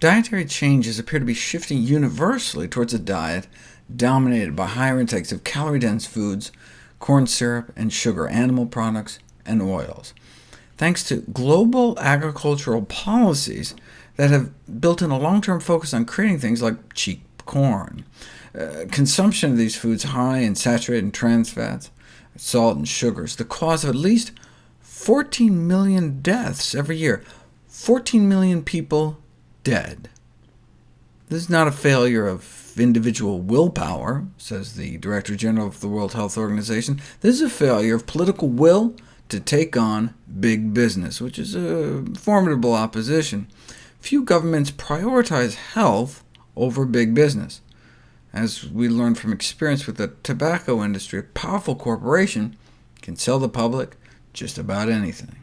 Dietary changes appear to be shifting universally towards a diet dominated by higher intakes of calorie-dense foods, corn syrup and sugar, animal products, and oils, thanks to global agricultural policies that have built in a long-term focus on creating things like cheap corn. Consumption of these foods high in saturated and trans fats, salt and sugars, the cause of at least 14 million deaths every year. 14 million people dead. This is not a failure of individual willpower, says the Director General of the World Health Organization. This is a failure of political will to take on big business, which is a formidable opposition. Few governments prioritize health over big business. As we learned from experience with the tobacco industry, a powerful corporation can sell the public just about anything.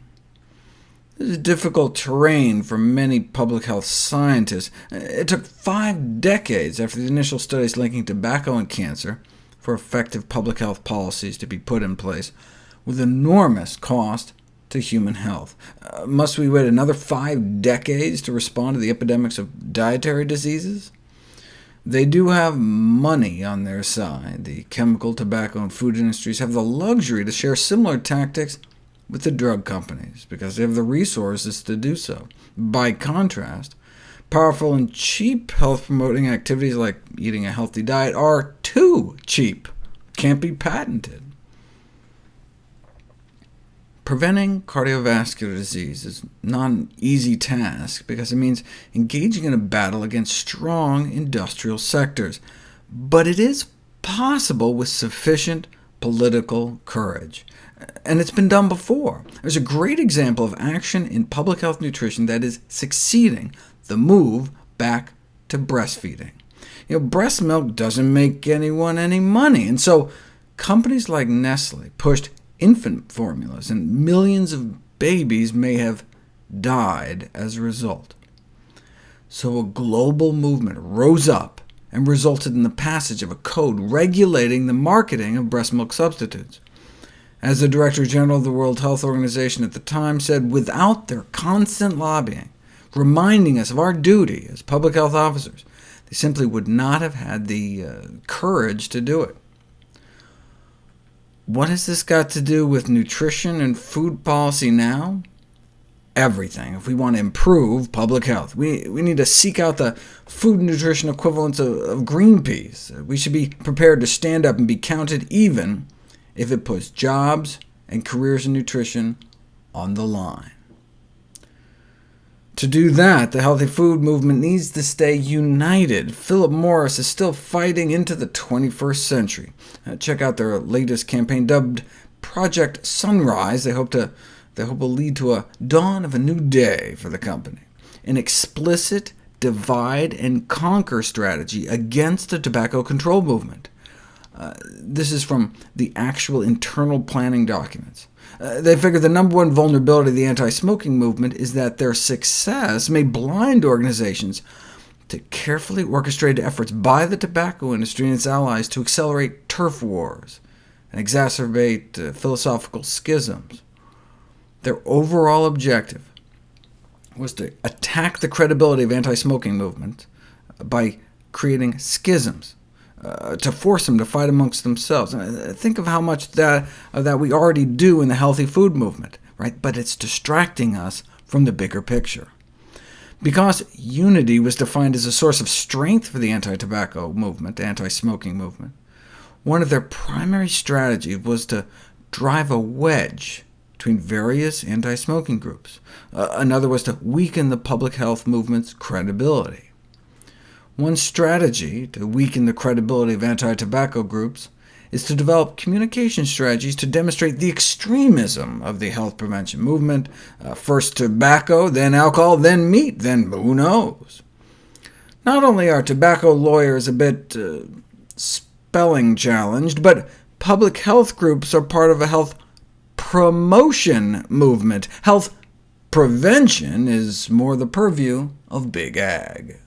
This is difficult terrain for many public health scientists. It took 5 decades after the initial studies linking tobacco and cancer for effective public health policies to be put in place, with enormous cost to human health. Must we wait another 5 decades to respond to the epidemics of dietary diseases? They do have money on their side. The chemical, tobacco, and food industries have the luxury to share similar tactics with the drug companies, because they have the resources to do so. By contrast, powerful and cheap health-promoting activities like eating a healthy diet are too cheap, can't be patented. Preventing cardiovascular disease is not an easy task, because it means engaging in a battle against strong industrial sectors, but it is possible with sufficient political courage. And it's been done before. There's a great example of action in public health nutrition that is succeeding: the move back to breastfeeding. Breast milk doesn't make anyone any money, and so companies like Nestle pushed infant formulas, and millions of babies may have died as a result. So a global movement rose up and resulted in the passage of a code regulating the marketing of breast milk substitutes. As the Director General of the World Health Organization at the time said, without their constant lobbying, reminding us of our duty as public health officers, they simply would not have had the courage to do it. What has this got to do with nutrition and food policy now? Everything. If we want to improve public health, we need to seek out the food and nutrition equivalents of green peas. We should be prepared to stand up and be counted, even if it puts jobs and careers in nutrition on the line. To do that, the healthy food movement needs to stay united. Philip Morris is still fighting into the 21st century. Check out their latest campaign, dubbed Project Sunrise. They hope will lead to a dawn of a new day for the company, an explicit divide-and-conquer strategy against the tobacco control movement. This is from the actual internal planning documents. They figure the #1 vulnerability of the anti-smoking movement is that their success may blind organizations to carefully orchestrated efforts by the tobacco industry and its allies to accelerate turf wars and exacerbate philosophical schisms. Their overall objective was to attack the credibility of anti-smoking movement by creating schisms, to force them to fight amongst themselves. Think of how much that we already do in the healthy food movement, right? But it's distracting us from the bigger picture. Because unity was defined as a source of strength for the anti-tobacco movement, anti-smoking movement, one of their primary strategies was to drive a wedge between various anti-smoking groups. Another was to weaken the public health movement's credibility. One strategy to weaken the credibility of anti-tobacco groups is to develop communication strategies to demonstrate the extremism of the health prevention movement. First tobacco, then alcohol, then meat, then who knows? Not only are tobacco lawyers a bit spelling challenged, but public health groups are part of a health promotion movement. Health prevention is more the purview of big ag.